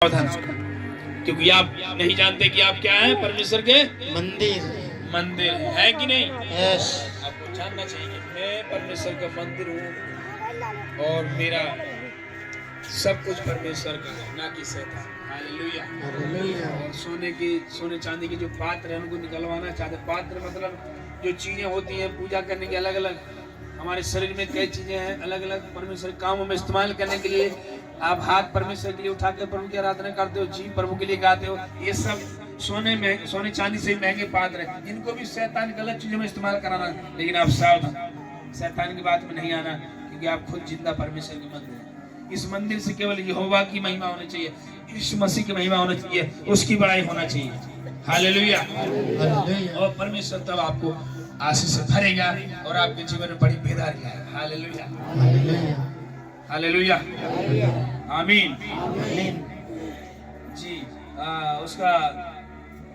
सावधान, क्योंकि आप नहीं जानते कि आप क्या हैं। परमेश्वर के मंदिर है कि नहीं। यस। आपको जानना चाहिए कि मैं परमेश्वर का मंदिर हूँ और मेरा सब कुछ परमेश्वर का है, ना कि शैतान। हालेलुया। हालेलुया। और सोने चांदी के जो पात्र हैं उनको निकलवाना चाहते। पात्र मतलब जो चीजें होती हैं पूजा करने की, अलग अलग हमारे शरीर में कई चीजें हैं अलग अलग परमेश्वर कामों में इस्तेमाल करने के लिए। आप हाथ परमेश्वर के लिए उठाकर प्रभु की आराधना करते हो, जी प्रभु के लिए गाते हो। ये सब सोने चांदी से महंगे पात्र हैं। इनको भी शैतान गलत चीजों में इस्तेमाल कराना। लेकिन आप सावधान, शैतान की बात में नहीं आना, क्योंकि आप खुद जिंदा परमेश्वर के मंदिर हैं। इस मंदिर से केवल यहोवा की महिमा होनी चाहिए, यीशु मसीह की महिमा होनी चाहिए, उसकी बड़ाई होना चाहिए। हालेलुया। और परमेश्वर तब आपको आशीष से भरेगा और आपके जीवन में बड़ी बेदारी लाएगा। हालेलुया, हालेलुया, आमीन जी। उसका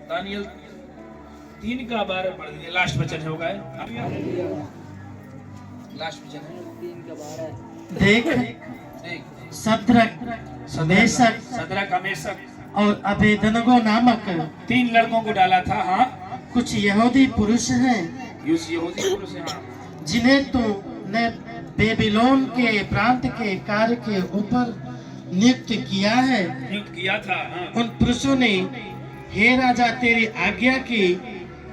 दानियल 3:12 पढ़ दीजिए। लास्ट वचन होगा, लास्ट वचन है 3:12। देख सद्रक मेशक और अबेदनगो नामक 3 लड़कों को डाला था। हाँ, कुछ यहूदी पुरुष हैं, यहूदी पुरुष हैं, हाँ, जिन्हें तूने बेबीलोन के प्रांत के कार्य के ऊपर नियुक्त किया है। नियुक्त किया था। हाँ। उन पुरुषों ने हे राजा तेरी आज्ञा की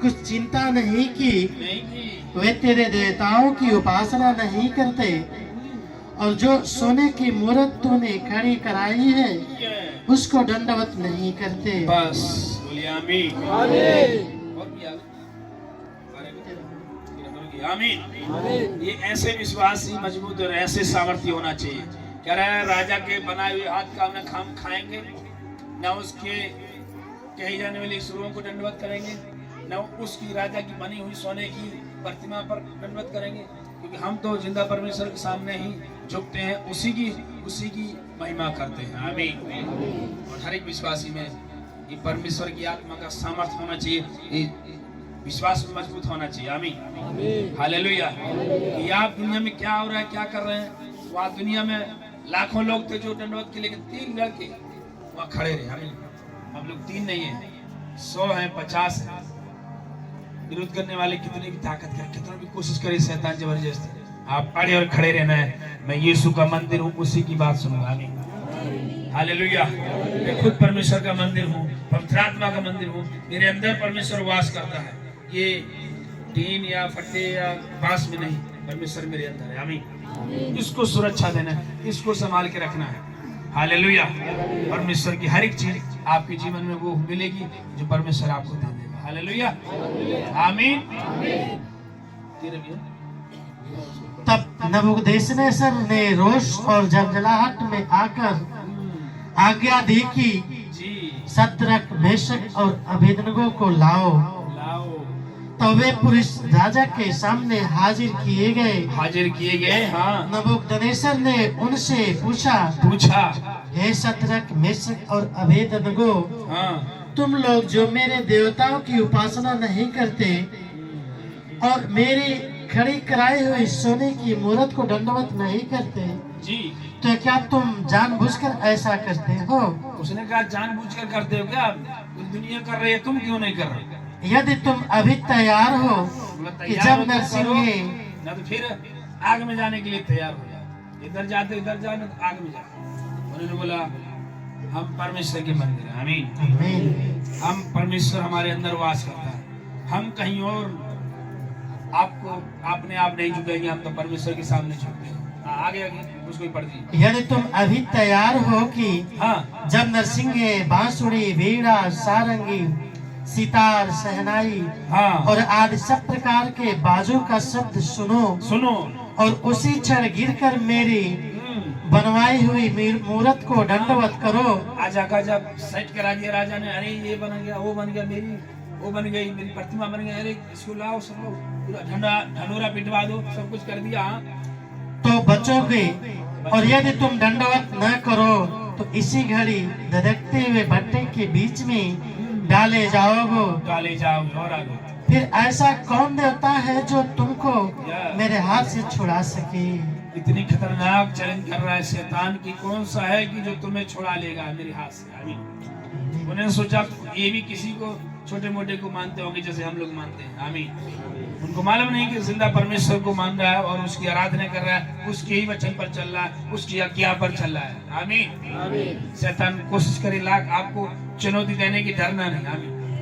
कुछ चिंता नहीं की, वे तेरे देवताओं की उपासना नहीं करते और जो सोने की मूर्त तूने खड़ी कराई है उसको दंडवत नहीं करते। बस बोलिए आमीन। आमीन। ये ऐसे विश्वासी मजबूत और ऐसे सामर्थ्य होना चाहिए। कह रहा है राजा के बनाए हुए हाथ का न हम खाएंगे, न उसके कही जाने वाली सुरों को दंडवत करेंगे, न उसकी राजा की बनी हुई सोने की प्रतिमा पर दंडवत करेंगे, क्योंकि हम तो जिंदा परमेश्वर के सामने ही झुकते हैं, उसी की महिमा करते हैं। आमीन। और हर एक विश्वासी में ये परमेश्वर की आत्मा का सामर्थ्य होना चाहिए, ये विश्वास में मजबूत होना चाहिए। आमीन, हालेलुया। कि आप दुनिया में क्या हो रहा है, क्या कर रहे हैं। वहाँ दुनिया में लाखों लोग थे जो दंडवत के लिए, 3 लड़के वहाँ खड़े रहे। आमीन। हम लोग 3 नहीं है, 100 है, 50 है। विरोध करने वाले कितने भी ताकत कर, कितना भी कोशिश करे शैतान जबरदस्ती, आप अड़े और खड़े रहना है। मैं यीशु का मंदिर हूँ, उसी की बात सुनूंगा। आमीन, हालेलुया। मैं खुद परमेश्वर का मंदिर हूँ, पवित्र आत्मा का मंदिर हूँ, मेरे अंदर परमेश्वर वास करता है। ये टीन या फट्टे या बांस में नहीं, परमेश्वर मेरे अंदर है। आमीन। इसको सुरक्षा देना है, इसको संभाल के रखना है। हालेलुया। परमेश्वर की हर एक चीज आपके जीवन में वो मिलेगी जो परमेश्वर आपको दे देगा। हालेलुया, आमीन। तब नबूकदनेस्सर ने रोष और जलजलाहट में आकर आज्ञा दी कि सद्रक मेशक और अबेदनगो को लाओ। तो वे पुरुष राजा के सामने हाजिर किए गए। हाँ। नबूकदनेस्सर ने उनसे पूछा हे सद्रक मेशक और अबेदनगो, हाँ, तुम लोग जो मेरे देवताओं की उपासना नहीं करते और मेरी खड़ी कराई हुई सोने की मूर्त को दंडवत नहीं करते जी, तो क्या तुम जानबूझकर ऐसा करते हो? उसने कहा जानबूझकर करते हो क्या? दुनिया कर रही है, तुम क्यों नहीं कर रहे? यदि तुम अभी तैयार हो कि जब नरसिंह ना तो फिर आग में जाने के लिए तैयार हो जाओ। इधर जाते इधर जाने तो आग में जाओ। उन्होंने बोला हम परमेश्वर के मंदिर हैं। आमीन। हम परमेश्वर हमारे अंदर वास करता है, हम कहीं और आपको अपने आप नहीं झुकेंगे, हम तो परमेश्वर के सामने झुकते हैं। आगे उसको पढ़ दी। यदि तुम अभी तैयार हो कि हाँ, जब नरसिंह बांसुरी वीणा सारंगी सितार सहनाई, हाँ, और आदि सब प्रकार के बाजों का शब्द सुनो और उसी क्षण गिरकर मेरी बनवाई हुई मूर्त को दंडवत करो। आजा का जब सेट करा दिया राजा ने, अरे ये बन गया, वो बन गया, वो बन गई, मेरी प्रतिमा बन गई, अरे इसको लाओ, सब लोग पूरा ढंडोरा पिटवा दो, सब कुछ कर दिया तो बचोगे। और यदि तुम दंडवत न करो तो इसी घड़ी धधकते हुए भट्टे के बीच में डाले जाओगे। और आगे फिर ऐसा कौन देवता है जो तुमको मेरे हाथ से छुड़ा सके? इतनी खतरनाक चैलेंज कर रहा है शैतान की, कौन सा है कि जो तुम्हें छुड़ा लेगा मेरे हाथ से। आमीन। उन्होंने सोचा ये भी किसी को छोटे मोटे को मानते होंगे जैसे हम लोग मानते हैं। आमीन। उनको मालूम नहीं कि जिंदा परमेश्वर को मान रहा है और उसकी आराधना कर रहा है, उसके ही वचन पर चल रहा है, उसकी आज्ञा पर चल रहा है। आमीन। शैतान कोशिश करे लाख आपको चुनौती देने की, डरना नहीं। आमीन।